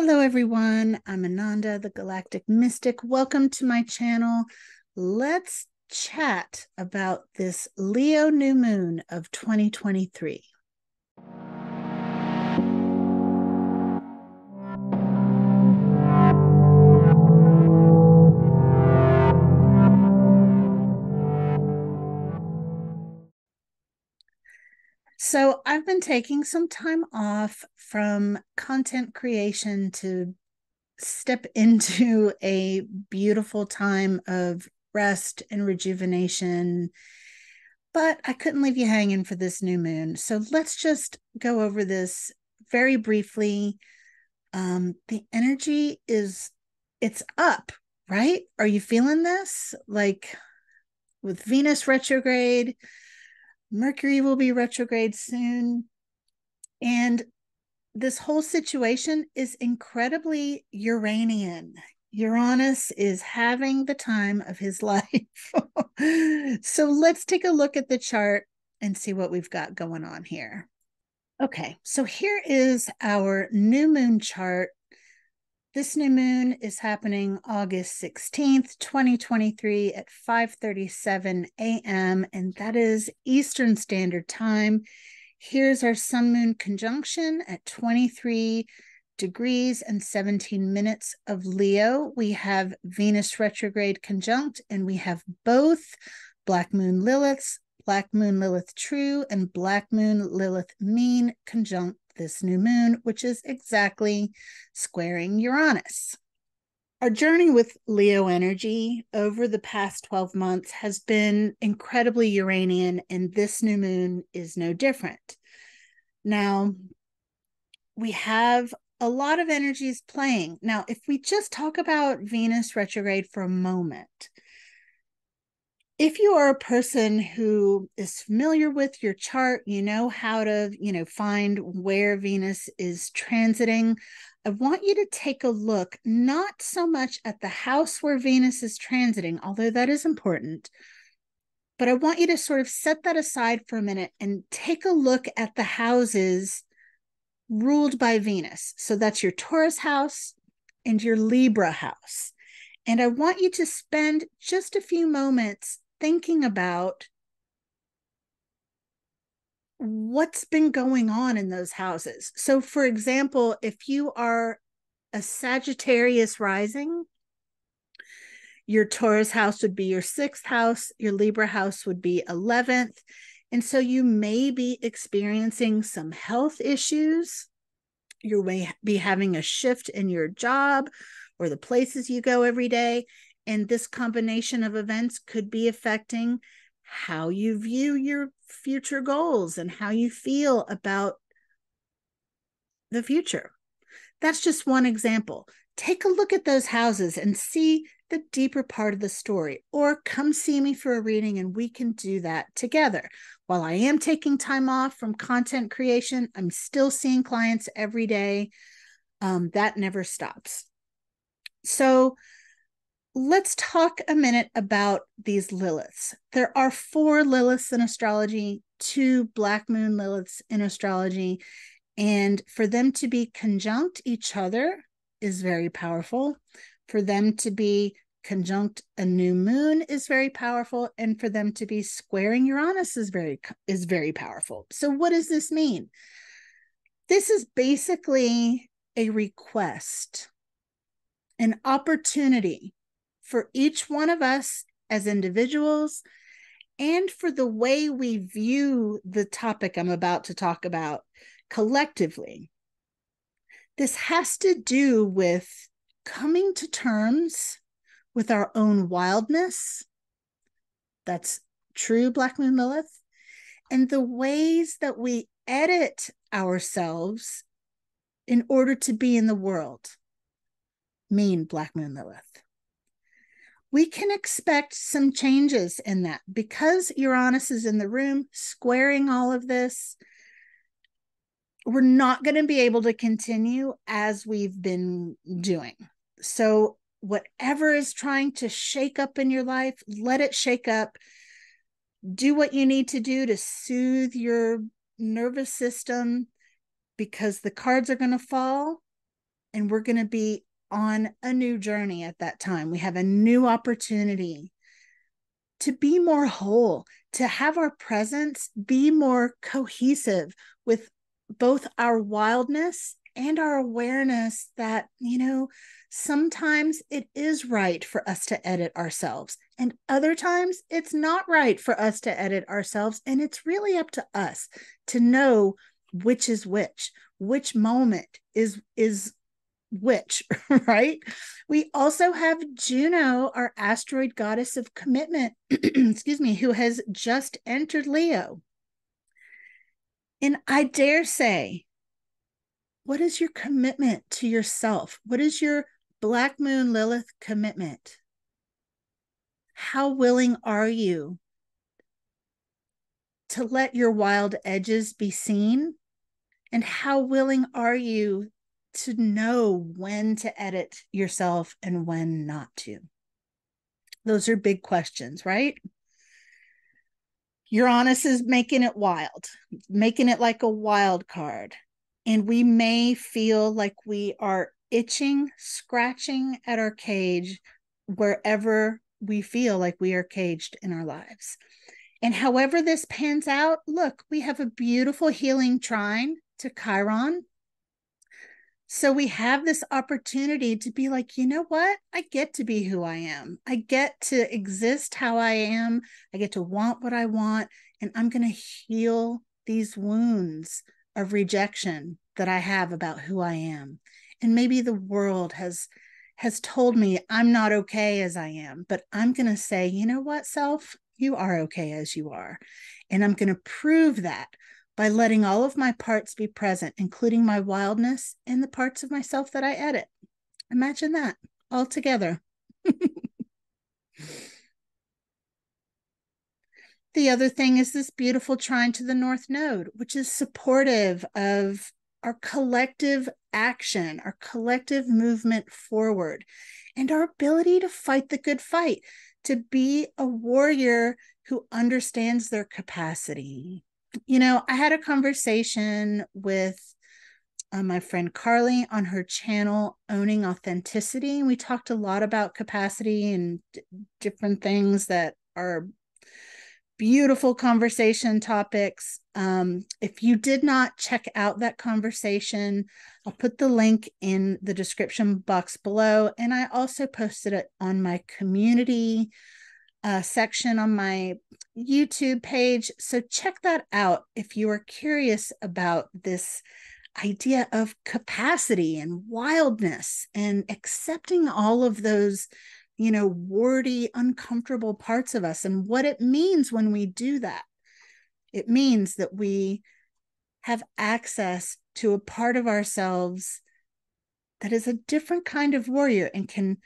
Hello, everyone. I'm Ananda, the Galactic Mystic. Welcome to my channel. Let's chat about this Leo new moon of 2023. So I've been taking some time off from content creation to step into a beautiful time of rest and rejuvenation, but I couldn't leave you hanging for this new moon. So let's just go over this very briefly. The energy it's up, right? Are you feeling this? Like with Venus retrograde, Mercury will be retrograde soon. And this whole situation is incredibly Uranian. Uranus is having the time of his life. So let's take a look at the chart and see what we've got going on here. Okay, so here is our new moon chart. This new moon is happening August 16th, 2023 at 5:37 a.m. and that is Eastern Standard Time. Here's our sun moon conjunction at 23 degrees and 17 minutes of Leo. We have Venus retrograde conjunct, and we have both Black Moon Liliths, Black Moon Lilith true, and Black Moon Lilith mean conjunct this new moon, which is exactly squaring Uranus. Our journey with Leo energy over the past 12 months has been incredibly Uranian, and this new moon is no different. Now, we have a lot of energies playing. Now, if we just talk about Venus retrograde for a moment, if you are a person who is familiar with your chart, you know how to, find where Venus is transiting. I want you to take a look, not so much at the house where Venus is transiting, although that is important, but I want you to sort of set that aside for a minute and take a look at the houses ruled by Venus. So that's your Taurus house and your Libra house. And I want you to spend just a few moments thinking about what's been going on in those houses. So, for example, if you are a Sagittarius rising, your Taurus house would be your 6th house, your Libra house would be 11th. And so you may be experiencing some health issues. You may be having a shift in your job or the places you go every day. And this combination of events could be affecting how you view your future goals and how you feel about the future. That's just one example. Take a look at those houses and see the deeper part of the story, or come see me for a reading and we can do that together. While I am taking time off from content creation, I'm still seeing clients every day. That never stops. So let's talk a minute about these Liliths. There are 4 Liliths in astrology, 2 Black Moon Liliths in astrology, and for them to be conjunct each other is very powerful. For them to be conjunct a new moon is very powerful, and for them to be squaring Uranus is very powerful. So what does this mean? This is basically a request, an opportunity for each one of us as individuals, and for the way we view the topic I'm about to talk about collectively. This has to do with coming to terms with our own wildness. That's true Black Moon Lilith. And the ways that we edit ourselves in order to be in the world, mean Black Moon Lilith. We can expect some changes in that because Uranus is in the room squaring all of this. We're not going to be able to continue as we've been doing. So whatever is trying to shake up in your life, let it shake up. Do what you need to do to soothe your nervous system, because the cards are going to fall and we're going to be on a new journey at that time. We have a new opportunity to be more whole, to have our presence be more cohesive with both our wildness and our awareness that, sometimes it is right for us to edit ourselves, and other times it's not right for us to edit ourselves. And it's really up to us to know which is which moment is which, right? We also have Juno, our asteroid goddess of commitment, excuse me, who has just entered Leo. And I dare say, what is your commitment to yourself? What is your Black Moon Lilith commitment? How willing are you to let your wild edges be seen? And how willing are you to know when to edit yourself and when not to? Those are big questions, right? Uranus is making it wild, making it like a wild card. And we may feel like we are itching, scratching at our cage wherever we feel like we are caged in our lives. And however this pans out, look, we have a beautiful healing trine to Chiron. So we have this opportunity to be like, you know what? I get to be who I am. I get to exist how I am. I get to want what I want. And I'm going to heal these wounds of rejection that I have about who I am. And maybe the world has told me I'm not okay as I am, but I'm going to say, you know what, self? You are okay as you are. And I'm going to prove that by letting all of my parts be present, including my wildness and the parts of myself that I edit. Imagine that all together. The other thing is this beautiful trine to the North Node, which is supportive of our collective action, our collective movement forward, and our ability to fight the good fight, to be a warrior who understands their capacity. I had a conversation with my friend Carly on her channel, Owning Authenticity. We talked a lot about capacity and different things that are beautiful conversation topics. If you did not check out that conversation, I'll put the link in the description box below. And I also posted it on my community section on my YouTube page. So check that out if you are curious about this idea of capacity and wildness and accepting all of those, warty, uncomfortable parts of us, and what it means when we do that. It means that we have access to a part of ourselves that is a different kind of warrior and can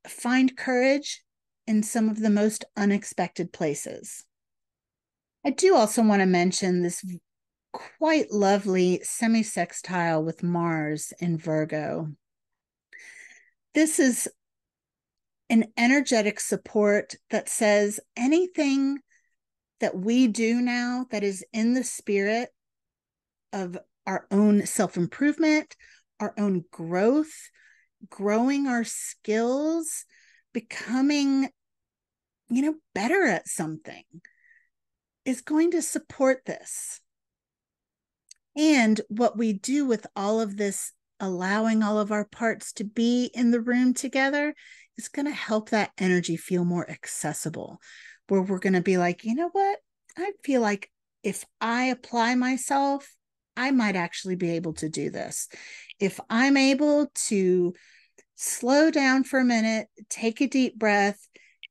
find courage in some of the most unexpected places. I do also want to mention this quite lovely semi-sextile with Mars in Virgo. This is an energetic support that says anything that we do now that is in the spirit of our own self-improvement, our own growth, growing our skills, becoming, better at something, is going to support this. And what we do with all of this, allowing all of our parts to be in the room together, is going to help that energy feel more accessible, where we're going to be like, you know what? I feel like if I apply myself, I might actually be able to do this. If I'm able to slow down for a minute, take a deep breath,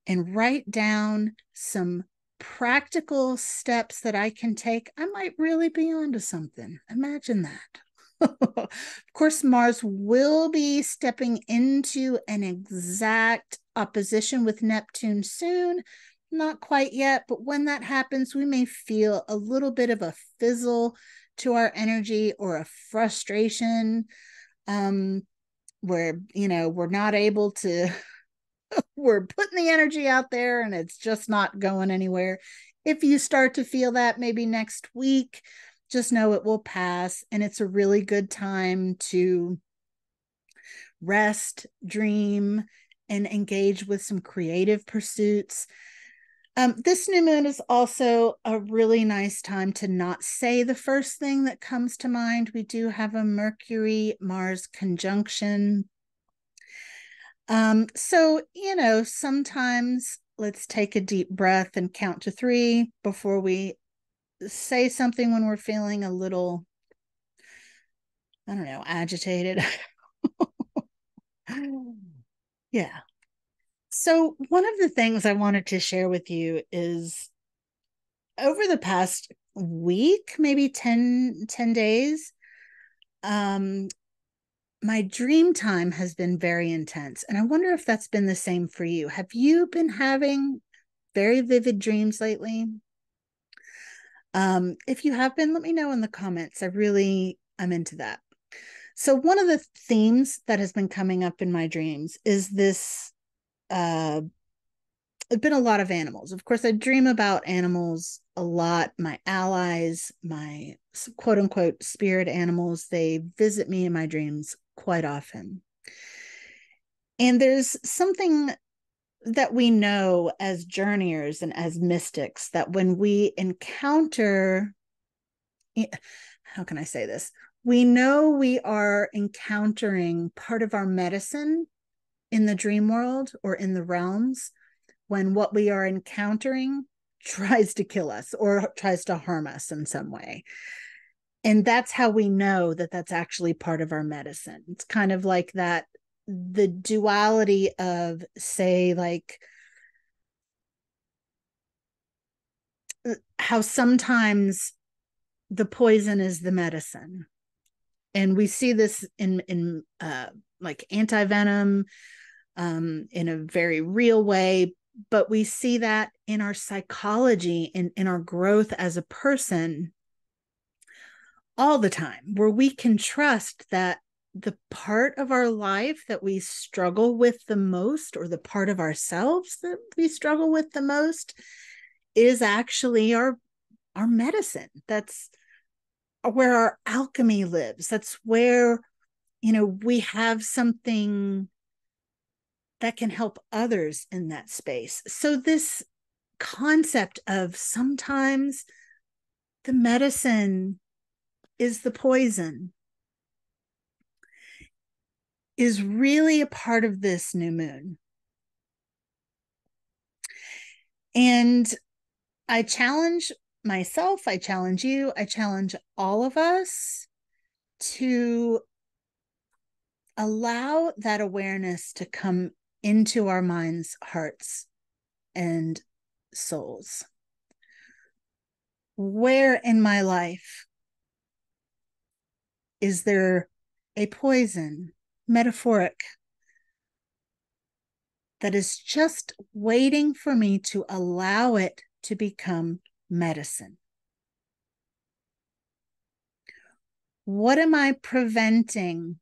and write down some practical steps that I can take, I might really be onto something. Imagine that. Of course, Mars will be stepping into an exact opposition with Neptune soon. Not quite yet, but when that happens, we may feel a little bit of a fizzle to our energy or a frustration where, we're not able to, we're putting the energy out there and it's just not going anywhere. If you start to feel that maybe next week, just know it will pass, and it's a really good time to rest, dream, and engage with some creative pursuits. This new moon is also a really nice time to not say the first thing that comes to mind. We do have a Mercury-Mars conjunction. So, sometimes let's take a deep breath and count to 3 before we say something when we're feeling a little, I don't know, agitated. Yeah. So, one of the things I wanted to share with you is over the past week, maybe 10 days, my dream time has been very intense. And I wonder if that's been the same for you. Have you been having very vivid dreams lately? If you have been, let me know in the comments. I'm into that. So one of the themes that has been coming up in my dreams is this, it's been a lot of animals. Of course, I dream about animals a lot. My allies, my quote unquote spirit animals, they visit me in my dreams quite often. And there's something that we know as journeyers and as mystics that when we encounter, how can I say this? We know we are encountering part of our medicine in the dream world or in the realms when what we are encountering tries to kill us or tries to harm us in some way. And that's how we know that that's actually part of our medicine. It's kind of like that, the duality of, say, like how sometimes the poison is the medicine. And we see this in like anti-venom, in a very real way, but we see that in our psychology and in our growth as a person all the time, where we can trust that the part of our life that we struggle with the most, or the part of ourselves that we struggle with the most, is actually our medicine. That's where our alchemy lives. That's where, we have something that can help others in that space. So this concept of sometimes the medicine is the poison is really a part of this new moon. And I challenge myself, I challenge you, I challenge all of us to allow that awareness to come into our minds, hearts, and souls. Where in my life is there a poison, metaphoric, that is just waiting for me to allow it to become medicine? What am I preventing?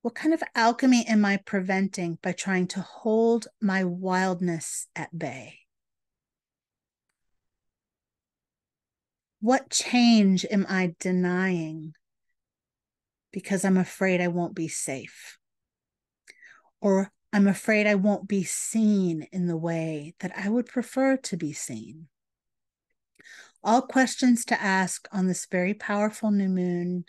What kind of alchemy am I preventing by trying to hold my wildness at bay? What change am I denying because I'm afraid I won't be safe? Or I'm afraid I won't be seen in the way that I would prefer to be seen? All questions to ask on this very powerful new moon.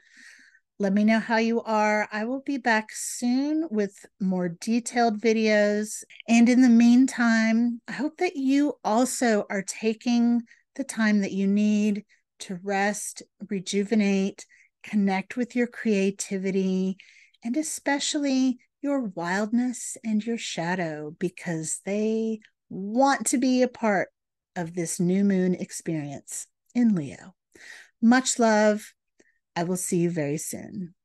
Let me know how you are. I will be back soon with more detailed videos. And in the meantime, I hope that you also are taking the time that you need to rest, rejuvenate, connect with your creativity, and especially your wildness and your shadow, because they want to be a part of this new moon experience in Leo. Much love. I will see you very soon.